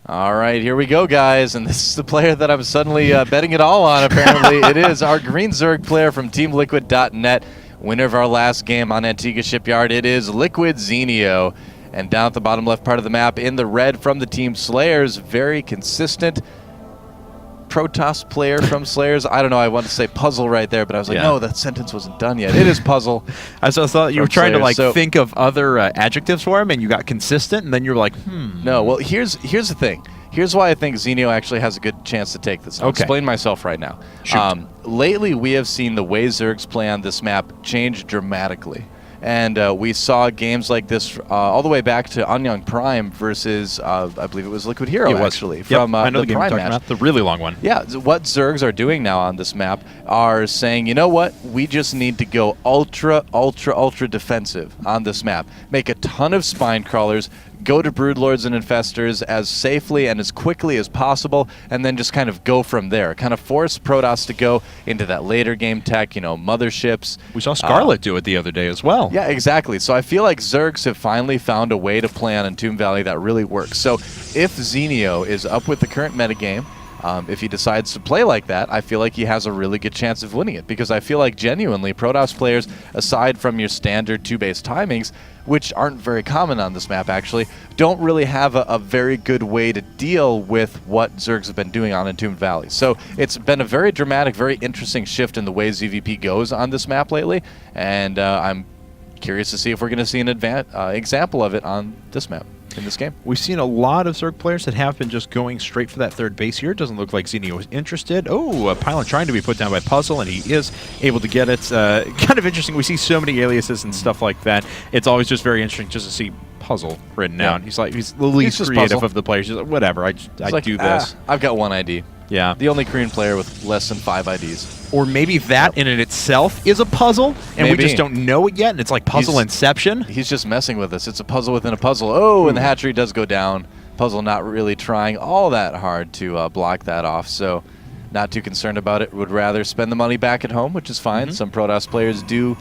All right, here we go, guys. And this is the player that I'm suddenly betting it all on, apparently. It is our green Zerg player from TeamLiquid.net, winner of our last game on Antigua Shipyard. It is Liquid Zenio. And down at the bottom left part of the map, in the red from the team SlayerS, very consistent Protoss player from SlayerS. I don't know, I wanted to say puzzle right there, but I was like, no, that sentence wasn't done yet. It is puzzle. I thought you were trying to like think of other adjectives for him, and you got consistent, and then you were like, No, well, here's the thing. Here's why I think Zenio actually has a good chance to take this. I'll explain myself right now. Lately, we have seen the way Zergs play on this map change dramatically. And we saw games like this all the way back to Anyang Prime versus, I believe it was Liquid Hero, actually, from I know the game Prime you're talking match. about, the really long one. Yeah, what Zergs are doing now on this map are saying, you know what, we just need to go ultra defensive on this map. Make a ton of spine crawlers, go to Broodlords and Infestors as safely and as quickly as possible, and then just kind of go from there. Kind of force Protoss to go into that later game tech, you know, motherships. We saw Scarlet do it the other day as well. Yeah, exactly. So I feel like Zergs have finally found a way to play on Entombed Valley that really works. So if Zenio is up with the current metagame, if he decides to play like that, I feel like he has a really good chance of winning it, because I feel like genuinely Protoss players, aside from your standard 2-base timings, which aren't very common on this map actually, don't really have a very good way to deal with what Zergs have been doing on Entombed Valley. So it's been a very dramatic, very interesting shift in the way ZVP goes on this map lately, and I'm curious to see if we're going to see an example of it on this map. In this game. We've seen a lot of Zerg players that have been just going straight for that third base here. It doesn't look like Zenio is interested. Oh, a pylon trying to be put down by Puzzle, and he is able to get it. Kind of interesting. We see so many aliases and stuff like that. It's always just very interesting just to see Puzzle written down. He's the least creative of the players. He's like, whatever, I like, do this. I've got one ID. Yeah. The only Korean player with less than 5 IDs. Or maybe that in it itself is a puzzle, and we just don't know it yet, and it's like puzzle inception. He's just messing with us. It's a puzzle within a puzzle. Oh, and the hatchery does go down. Puzzle not really trying all that hard to block that off, so not too concerned about it. Would rather spend the money back at home, which is fine. Some Protoss players do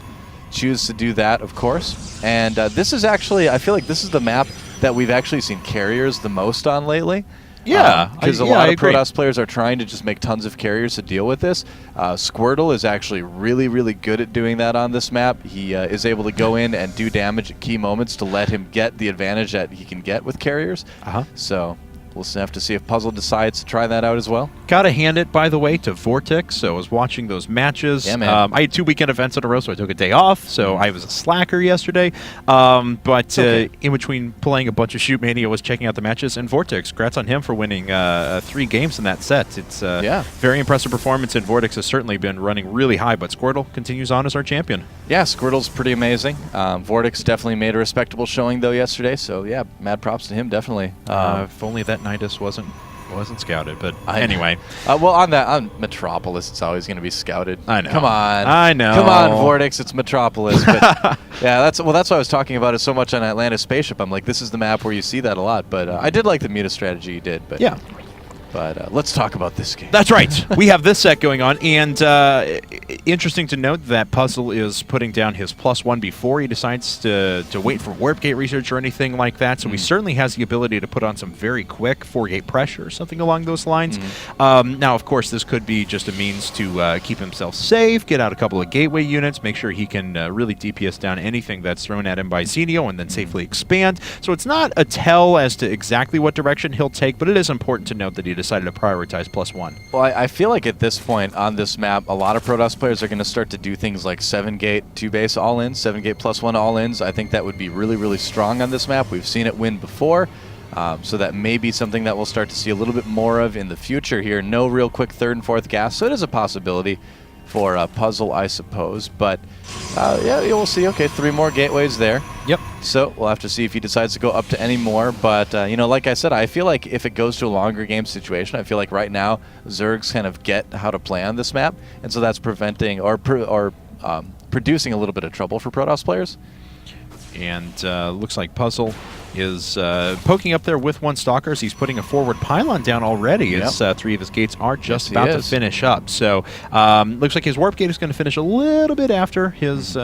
choose to do that, of course. And this is actually, I feel like this is the map that we've actually seen carriers the most on lately. Yeah, because a lot of Protoss players are trying to just make tons of carriers to deal with this. Squirtle is actually really good at doing that on this map. He is able to go in and do damage at key moments to let him get the advantage that he can get with carriers. So we'll have to see if Puzzle decides to try that out as well. Gotta hand it, by the way, to Vortex. So I was watching those matches. Yeah, man. I had 2 weekend events in a row, so I took a day off. So I was a slacker yesterday. But in between playing a bunch of Shoot Mania, I was checking out the matches. And Vortex, congrats on him for winning 3 games in that set. It's very impressive performance, and Vortex has certainly been running really high. But Squirtle continues on as our champion. Yeah, Squirtle's pretty amazing. Vortex definitely made a respectable showing, though, yesterday. So, yeah, mad props to him, definitely. If only that Nidus wasn't scouted, but anyway. Well, on Metropolis, it's always going to be scouted. I know. Come on. I know. Come on, Vortex, it's Metropolis. But yeah, that's what I was talking about it so much on Atlantis Spaceship. I'm like, this is the map where you see that a lot. But I did like the Muta strategy you did. But yeah. But let's talk about this game. That's right. We have this set going on, and interesting to note that Puzzle is putting down his +1 before he decides to wait for warp gate research or anything like that. So he certainly has the ability to put on some very quick 4-gate pressure or something along those lines. Now, of course, this could be just a means to keep himself safe, get out a couple of gateway units, make sure he can really DPS down anything that's thrown at him by Zenio, and then safely expand. So it's not a tell as to exactly what direction he'll take, but it is important to note that he decided to prioritize +1. Well, I feel like at this point on this map, a lot of Protoss players are going to start to do things like 7-gate 2-base all-ins, 7-gate +1 all-ins. I think that would be really strong on this map. We've seen it win before, so that may be something that we'll start to see a little bit more of in the future here. No real quick 3rd and 4th gas, so it is a possibility for Puzzle, I suppose. But yeah, we'll see. Okay, 3 more gateways there. Yep. So we'll have to see if he decides to go up to any more. But, you know, like I said, I feel like if it goes to a longer game situation, I feel like right now Zergs kind of get how to play on this map. And so that's preventing or producing a little bit of trouble for Protoss players. And looks like Puzzle is poking up there with 1 Stalker as he's putting a forward pylon down already. Yep. As 3 of his gates are just Yes, about he to is. finish up. So looks like his warp gate is going to finish a little bit after his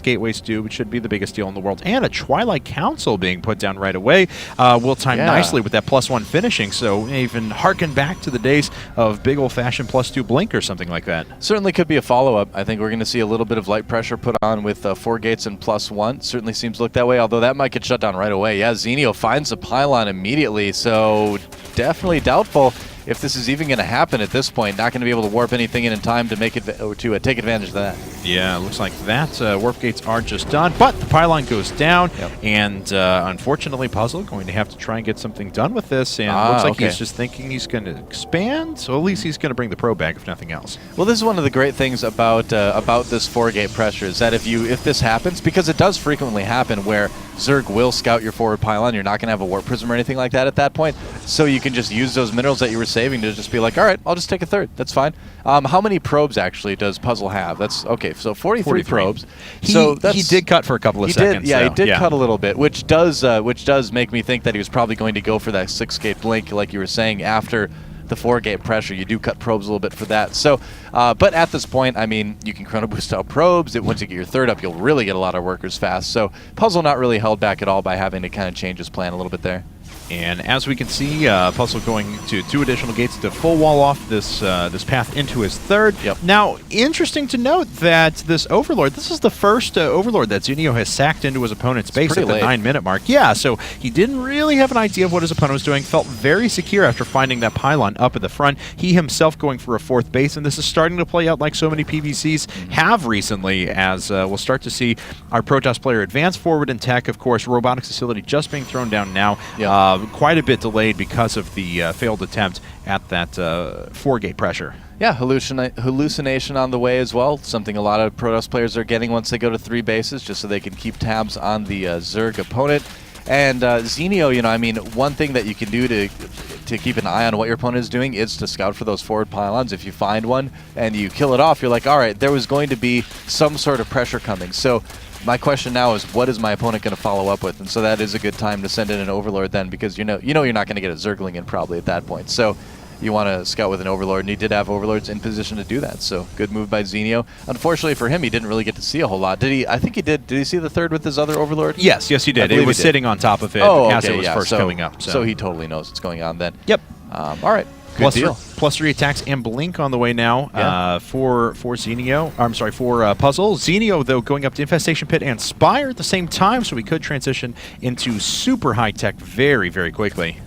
gateways do, which should be the biggest deal in the world. And a Twilight Council being put down right away will time nicely with that +1 finishing. So even harken back to the days of big old-fashioned +2 blink or something like that. Certainly could be a follow-up. I think we're going to see a little bit of light pressure put on with 4 gates and +1. Certainly seems to look that way, although that might get shut down right away. Yeah, Zenio finds the pylon immediately, so definitely doubtful if this is even going to happen at this point. Not going to be able to warp anything in time to make it to take advantage of that. Yeah, looks like that. Warp gates are just done, but the pylon goes down, and unfortunately, Puzzle going to have to try and get something done with this, and looks like he's just thinking he's going to expand, so at least he's going to bring the probe back, if nothing else. Well, this is one of the great things about this 4-gate pressure is that if this happens, because it does frequently happen where Zerg will scout your forward pylon, you're not going to have a warp prism or anything like that at that point, so you can just use those minerals that you were saving to just be like, all right, I'll just take a 3rd. That's fine. How many probes actually does Puzzle have? That's okay. So 43 probes. He did cut for a couple of seconds. He did cut a little bit, which does make me think that he was probably going to go for that 6-gate blink, like you were saying, after the 4-gate pressure. You do cut probes a little bit for that. So, but at this point, I mean, you can chrono boost out probes. Once you get your 3rd up, you'll really get a lot of workers fast. So Puzzle not really held back at all by having to kind of change his plan a little bit there. And as we can see, Puzzle going to 2 additional gates to full wall off this this path into his 3rd. Yep. Now, interesting to note that this Overlord, this is the first Overlord that Zenio has sacked into his opponent's base at the 9-minute mark. Yeah, so he didn't really have an idea of what his opponent was doing, felt very secure after finding that pylon up at the front. He himself going for a 4th base, and this is starting to play out like so many PVCs have recently, as we'll start to see our Protoss player advance forward in tech. Of course, robotics facility just being thrown down now. Yep. Quite a bit delayed because of the failed attempt at that 4-gate pressure. Yeah, hallucination on the way as well. Something a lot of Protoss players are getting once they go to 3 bases, just so they can keep tabs on the Zerg opponent. And Zenio, you know, I mean, one thing that you can do to keep an eye on what your opponent is doing is to scout for those forward pylons. If you find one and you kill it off, you're like, all right, there was going to be some sort of pressure coming. So my question now is, what is my opponent going to follow up with? And so that is a good time to send in an Overlord then, because you know you're not going to get a Zergling in probably at that point. So you want to scout with an Overlord, and he did have Overlords in position to do that. So good move by Zenio. Unfortunately for him, he didn't really get to see a whole lot. Did he? I think he did. Did he see the 3rd with his other Overlord? Yes, he did. It was sitting on top of it as it was first coming up. So he totally knows what's going on then. Yep. All right. Good deal. +3 attacks and blink on the way now for Zenio. I'm sorry, for Puzzle. Zenio, though, going up to Infestation Pit and Spire at the same time, so we could transition into super high tech very, very quickly.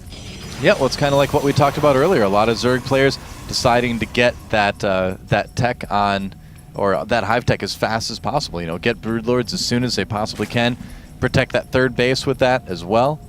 Yeah, well, it's kind of like what we talked about earlier. A lot of Zerg players deciding to get that that tech on, or that hive tech as fast as possible. You know, get Broodlords as soon as they possibly can. Protect that 3rd base with that as well.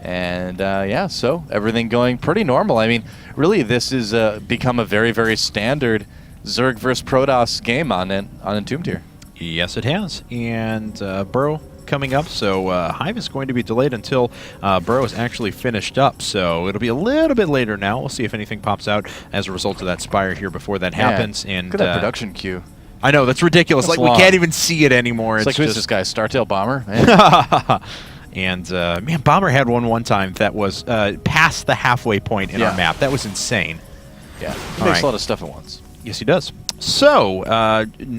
And yeah, so everything going pretty normal. I mean, really, this has become a very, very standard Zerg versus Protoss game on Entombed here. Yes, it has. And Burrow coming up, so Hive is going to be delayed until Burrow is actually finished up. So it'll be a little bit later now. We'll see if anything pops out as a result of that Spire here before that happens. And look at that production queue. I know, that's ridiculous. That's like long. We can't even see it anymore. It's like, who's this guy? Startail Bomber? Man. And, man, Bomber had one time that was past the halfway point in our map. That was insane. Yeah, he makes a lot of stuff at once. Yes, he does. So,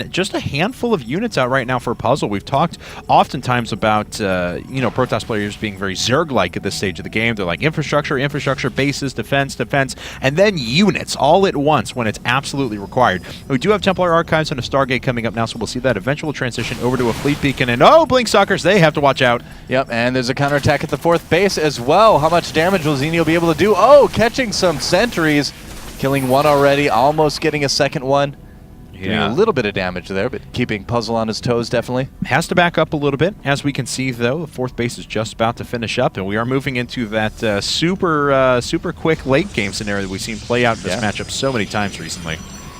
just a handful of units out right now for Puzzle. We've talked oftentimes about, you know, Protoss players being very Zerg-like at this stage of the game. They're like infrastructure, bases, defense, and then units all at once when it's absolutely required. We do have Templar Archives and a Stargate coming up now, so we'll see that eventual transition over to a Fleet Beacon. And, oh, Blink Stalkers, they have to watch out. Yep, and there's a counterattack at the 4th base as well. How much damage will Zenio be able to do? Oh, catching some sentries. Killing 1 already, almost getting a 2nd one. Doing a little bit of damage there, but keeping Puzzle on his toes, definitely. Has to back up a little bit. As we can see, though, the 4th base is just about to finish up, and we are moving into that super quick late game scenario that we've seen play out in this matchup so many times recently.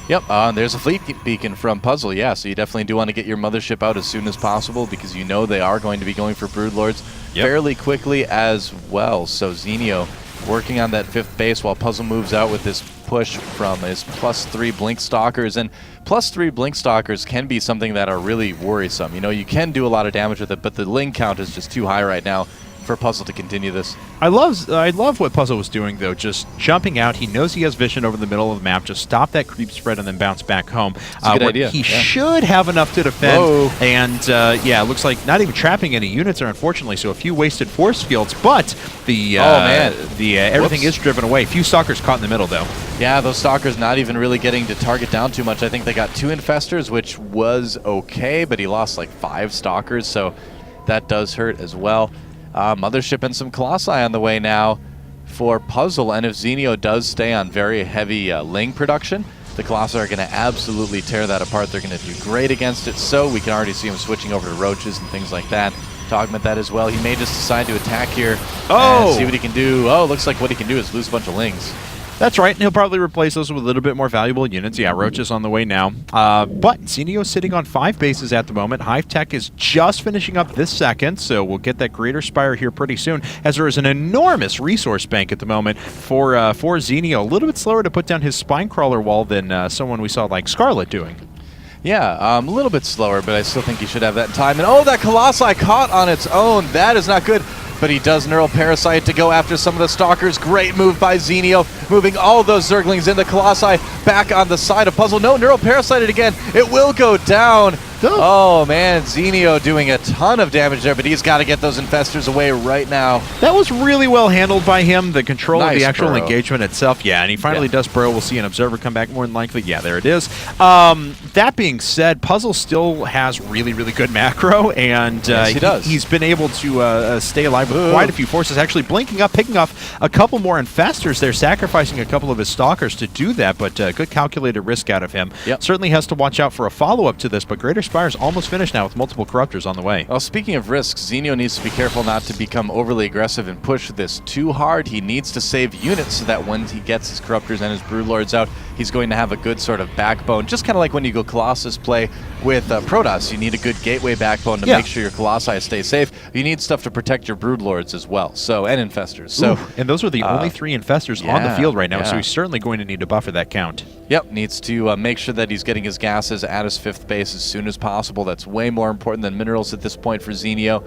Yep, and there's a Fleet Beacon from Puzzle, yeah, so you definitely do want to get your mothership out as soon as possible, because you know they are going to be going for Broodlords fairly quickly as well. So Zenio working on that 5th base while Puzzle moves out with this push from his +3 Blink Stalkers. And +3 Blink Stalkers can be something that are really worrisome. You know, you can do a lot of damage with it, but the Ling count is just too high right now for Puzzle to continue this. I love what Puzzle was doing, though, just jumping out. He knows he has vision over the middle of the map. Just stop that creep spread and then bounce back home. That's a good idea. He should have enough to defend. Whoa. And, yeah, it looks like not even trapping any units are, unfortunately, so a few wasted force fields. But the everything is driven away. Few Stalkers caught in the middle, though. Yeah, those Stalkers not even really getting to target down too much. I think they got 2 Infestors, which was okay, but he lost like 5 Stalkers, so that does hurt as well. Mothership and some Colossi on the way now for Puzzle, and if Zenio does stay on very heavy Ling production, the Colossi are going to absolutely tear that apart. They're going to do great against it, so we can already see him switching over to Roaches and things like that. To augment that as well, he may just decide to attack here and see what he can do. Oh, looks like what he can do is lose a bunch of Lings. That's right, and he'll probably replace those with a little bit more valuable units. Yeah, Roaches on the way now. But Zenio's sitting on 5 bases at the moment. Hive Tech is just finishing up this second, so we'll get that Greater Spire here pretty soon, as there is an enormous resource bank at the moment for Zenio. A little bit slower to put down his Spinecrawler wall than someone we saw like Scarlet doing. Yeah, a little bit slower, but I still think he should have that in time. And oh, that Colossi caught on its own. That is not good. But he does Neural Parasite to go after some of the Stalkers. Great move by Zenio, moving all those Zerglings into Colossi back on the side of Puzzle. No, Neural Parasited again. It will go down. Oh, man, Zenio doing a ton of damage there, but he's got to get those Infestors away right now. That was really well handled by him, the control of the actual burrow. Engagement itself. Yeah, and he finally does burrow. We'll see an Observer come back more than likely. Yeah, there it is. That being said, Puzzle still has really, really good macro, and yes, he does. He's been able to stay alive with quite a few forces, actually blinking up, picking off a couple more Infestors there, sacrificing a couple of his Stalkers to do that, but good calculated risk out of him. Yep. Certainly has to watch out for a follow-up to this, but Greater Spire's almost finished now with multiple Corruptors on the way. Well, speaking of risks, Zenio needs to be careful not to become overly aggressive and push this too hard. He needs to save units so that when he gets his Corruptors and his Broodlords out, he's going to have a good sort of backbone. Just kind of like when you go Colossus play with Protoss, you need a good gateway backbone to make sure your Colossi stay safe. You need stuff to protect your Broodlords as well, so and Infestors. So, and those are the only 3 Infestors on the field right now, so he's certainly going to need to buffer that count. Yep, needs to make sure that he's getting his gases at his 5th base as soon as possible. That's way more important than minerals at this point for Zenio.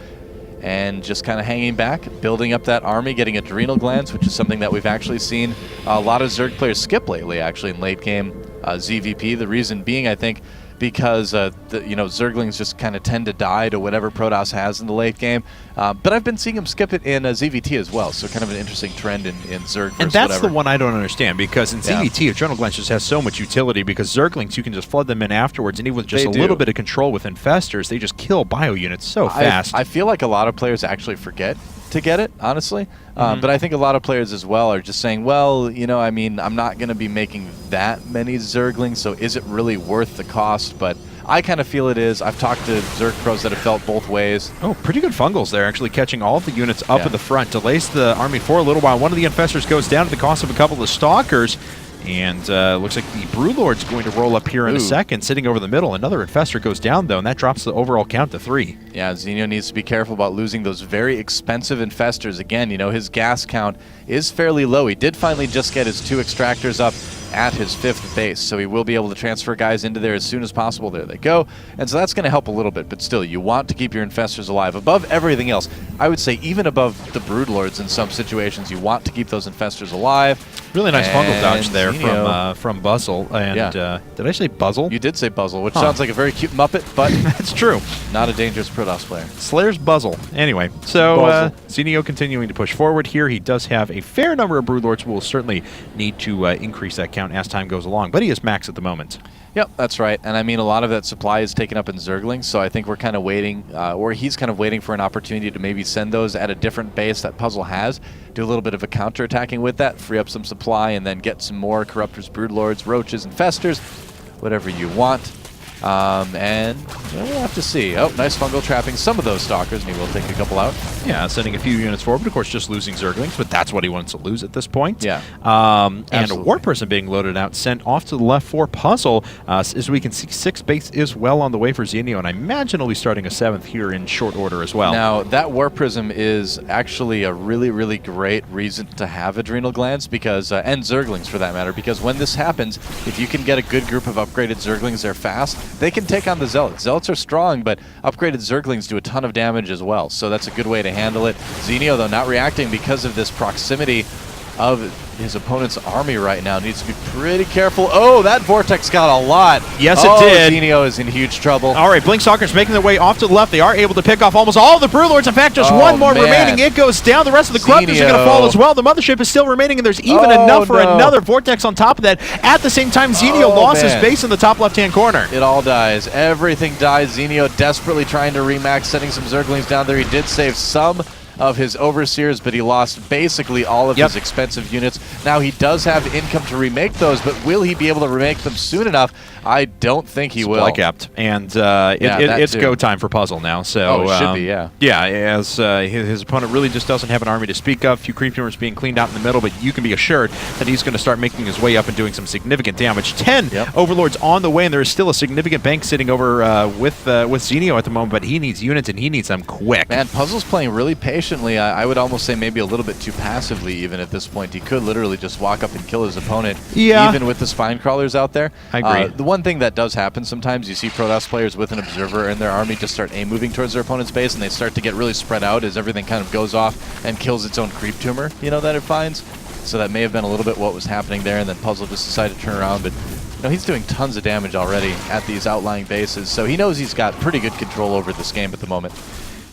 And just kind of hanging back, building up that army, getting Adrenal Glands, which is something that we've actually seen a lot of Zerg players skip lately, actually, in late game ZVP. The reason being, I think, because Zerglings just kind of tend to die to whatever Protoss has in the late game. But I've been seeing him skip it in ZVT as well, so kind of an interesting trend in Zerg versus And that's whatever. the one I don't understand, because in ZVT, Adrenal Glands just has so much utility, because Zerglings, you can just flood them in afterwards, and even with just a little bit of control with Infestors, they just kill bio units so fast. I feel like a lot of players actually forget to get it, honestly. But I think a lot of players as well are just saying, well, I mean, I'm not going to be making that many Zerglings, so is it really worth the cost? But I kind of feel it is. I've talked to Zerg pros that have felt both ways. Oh, pretty good Fungals there, actually catching all of the units up at the front. Delays the army for a little while. One of the Infestors goes down at the cost of a couple of Stalkers. And looks like the Broodlord's going to roll up here in a second, sitting over the middle. Another Infestor goes down, though, and that drops the overall count to 3. Yeah, Zenio needs to be careful about losing those very expensive Infestors. Again, his gas count is fairly low. He did finally just get his 2 Extractors up at his 5th base, so he will be able to transfer guys into there as soon as possible. There they go. And so that's going to help a little bit, but still, you want to keep your Infestors alive. Above everything else, I would say even above the Broodlords in some situations, you want to keep those Infestors alive. Really nice fungal dodge there from Buzzle. And did I say Buzzle? You did say Buzzle, which sounds like a very cute Muppet, but that's true. Not a dangerous Protoss player. SlayerS Buzzle. Anyway, so Zenio continuing to push forward here. He does have a fair number of Broodlords. We'll certainly need to increase that count as time goes along, but he is max at the moment. Yep, that's right. And I mean, a lot of that supply is taken up in Zerglings, so I think we're kind of waiting, or he's kind of waiting for an opportunity to maybe send those at a different base that Puzzle has, do a little bit of a counterattacking with that, free up some supply, and then get some more Corruptors, Broodlords, Roaches, Infestors, whatever you want. And we'll have to see. Oh, nice fungal trapping some of those Stalkers, and he will take a couple out. Yeah, sending a few units forward, but of course just losing Zerglings, but that's what he wants to lose at this point. Yeah. And a War Person being loaded out, sent off to the left for Puzzle. As we can see, 6th base is well on the way for Zenio, and I imagine he'll be starting a 7th here in short order as well. Now, that War Prism is actually a really, really great reason to have Adrenal Glands, because, and Zerglings for that matter, because when this happens, if you can get a good group of upgraded Zerglings there fast, they can take on the Zealots. Zealots are strong, but upgraded Zerglings do a ton of damage as well, so that's a good way to handle it. Zenio, though, not reacting because of this proximity of his opponent's army right now. Needs to be pretty careful. Oh, that Vortex got a lot. Yes, it did. Zenio is in huge trouble. All right, Blinkstalkers making their way off to the left. They are able to pick off almost all of the Broodlords. In fact, just one more remaining. It goes down. The rest of the Corruptors are going to fall as well. The Mothership is still remaining, and there's even enough for another Vortex on top of that. At the same time, Zenio lost his base in the top left-hand corner. It all dies. Everything dies. Zenio desperately trying to remax, setting some Zerglings down there. He did save some of his Overseers, but he lost basically all of his expensive units. Now he does have income to remake those, but will he be able to remake them soon enough? I don't think he will. Kept. And it's go time for Puzzle now. So it should be, yeah. Yeah, as his opponent really just doesn't have an army to speak of. A few creep tumors being cleaned out in the middle, but you can be assured that he's going to start making his way up and doing some significant damage. 10 Overlords on the way, and there is still a significant bank sitting over with Zenio at the moment, but he needs units, and he needs them quick. Man, Puzzle's playing really patiently. I would almost say maybe a little bit too passively even at this point. He could literally just walk up and kill his opponent, even with the Spine Crawlers out there. I agree. The one thing that does happen sometimes, you see Protoss players with an Observer in their army just start moving towards their opponent's base, and they start to get really spread out as everything kind of goes off and kills its own creep tumor, that it finds. So that may have been a little bit what was happening there, and then Puzzle just decided to turn around, but he's doing tons of damage already at these outlying bases, so he knows he's got pretty good control over this game at the moment.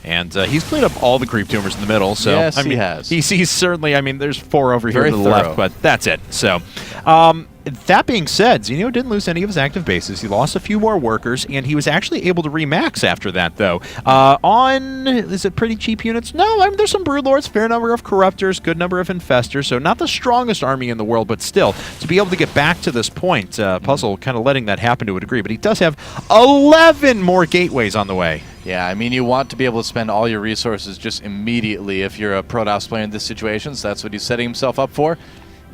And he's cleaned up all the creep tumors in the middle. So yes, he has. He's certainly, there's 4 over here Very to the thorough. left, but that's it. So that being said, Zenio didn't lose any of his active bases. He lost a few more workers, and he was actually able to remax after that, though. Is it pretty cheap units? No, there's some Broodlords, fair number of Corruptors, good number of Infestors, so not the strongest army in the world, but still, to be able to get back to this point, Puzzle kind of letting that happen to a degree, but he does have 11 more gateways on the way. Yeah, you want to be able to spend all your resources just immediately if you're a Protoss player in this situation, so that's what he's setting himself up for.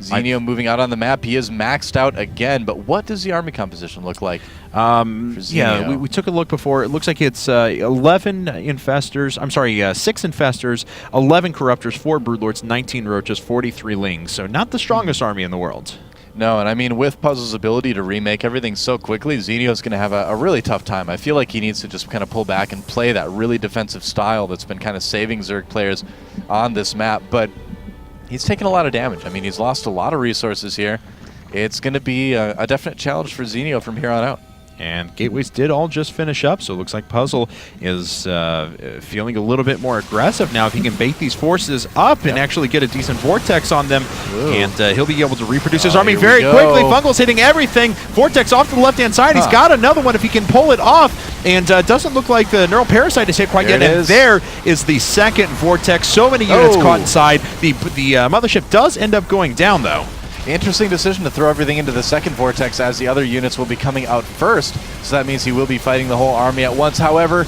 Zenio moving out on the map. He is maxed out again, but what does the army composition look like for Zenio? Yeah, we took a look before. It looks like it's 11 Infestors. I'm sorry, 6 Infestors, 11 Corruptors, 4 Broodlords, 19 Roaches, 43 Lings. So not the strongest army in the world. No, and with Puzzle's ability to remake everything so quickly, Zenio's going to have a really tough time. I feel like he needs to just kind of pull back and play that really defensive style that's been kind of saving Zerg players on this map, but he's taken a lot of damage. He's lost a lot of resources here. It's going to be a definite challenge for Zenio from here on out. And gateways did all just finish up, so it looks like Puzzle is feeling a little bit more aggressive now. If he can bait these forces up and actually get a decent Vortex on them, and he'll be able to reproduce his army very quickly. Fungal's hitting everything. Vortex off to the left-hand side. He's got another one if he can pull it off, and doesn't look like the Neural Parasite is hit quite yet. And there is the second Vortex. So many units caught inside. The Mothership does end up going down, though. Interesting decision to throw everything into the second Vortex, as the other units will be coming out first, so that means he will be fighting the whole army at once. However,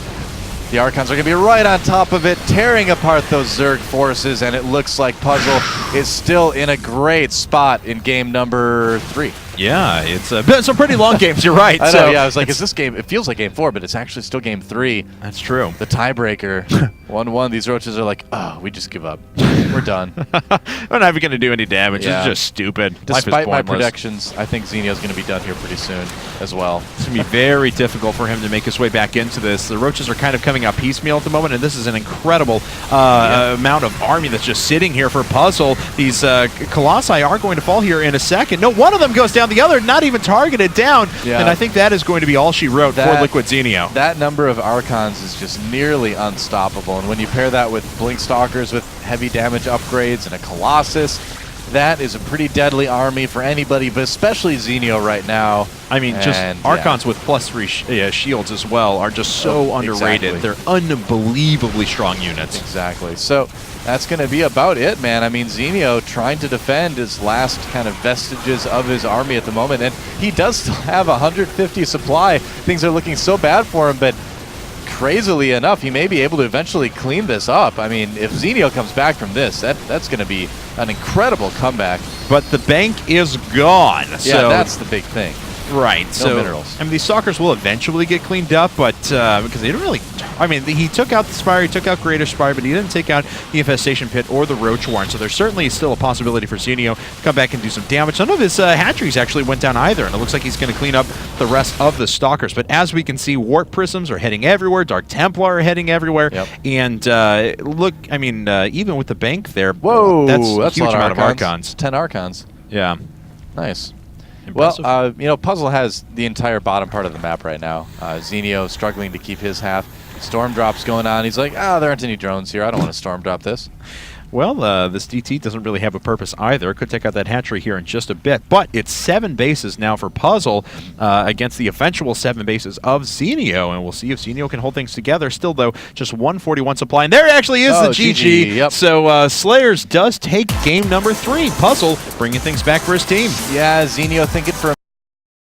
the Archons are going to be right on top of it, tearing apart those Zerg forces, and it looks like Puzzle is still in a great spot in game number 3. Yeah, it's been some pretty long games, you're right. I know, yeah, I was like, is this game, it feels like game 4, but it's actually still game 3. That's true. The tiebreaker, 1-1, these Roaches are like, we just give up. We're done. We're not even going to do any damage. It's just stupid. Despite my predictions, I think Zenio's going to be done here pretty soon as well. It's going to be very difficult for him to make his way back into this. The Roaches are kind of coming out piecemeal at the moment, and this is an incredible amount of army that's just sitting here for Puzzle. These Colossi are going to fall here in a second. No, one of them goes down, the other not even targeted down, and I think that is going to be all she wrote for Liquid Zenio. That number of Archons is just nearly unstoppable, and when you pair that with Blinkstalkers with heavy damage upgrades and a Colossus, that is a pretty deadly army for anybody, but especially Zenio right now. Just Archons with +3 shields as well are just so underrated. They're unbelievably strong units. Exactly. So that's going to be about it, man. Zenio trying to defend his last kind of vestiges of his army at the moment, and he does still have 150 supply. Things are looking so bad for him, but crazily enough, he may be able to eventually clean this up. If Zenio comes back from this, that's going to be an incredible comeback. But the bank is gone. Yeah, so that's the big thing. Right. No So minerals. I mean, these stalkers will eventually get cleaned up, but because they don't really. I mean, he took out the Spire, he took out Creator Spire, but he didn't take out the Infestation Pit or the Roach Warren. So there's certainly still a possibility for Zenio to come back and do some damage. None of his hatcheries actually went down either, and it looks like he's going to clean up the rest of the stalkers. But as we can see, Warp Prisms are heading everywhere, Dark Templar are heading everywhere, and look, I mean, even with the bank there, whoa, that's a huge a lot amount of Archons. 10 Archons. Yeah. Nice. Impressive. Well, you know, Puzzle has the entire bottom part of the map right now. Zenio struggling to keep his half. Storm drops going on. He's like, there aren't any drones here. I don't want to storm drop this. Well, this DT doesn't really have a purpose either. Could take out that hatchery here in just a bit. But it's 7 bases now for Puzzle against the eventual 7 bases of Zenio. And we'll see if Zenio can hold things together. Still, though, just 141 supply. And there actually is the GG. Yep. So SlayerS does take game number 3. Puzzle bringing things back for his team. Yeah, Zenio thinking for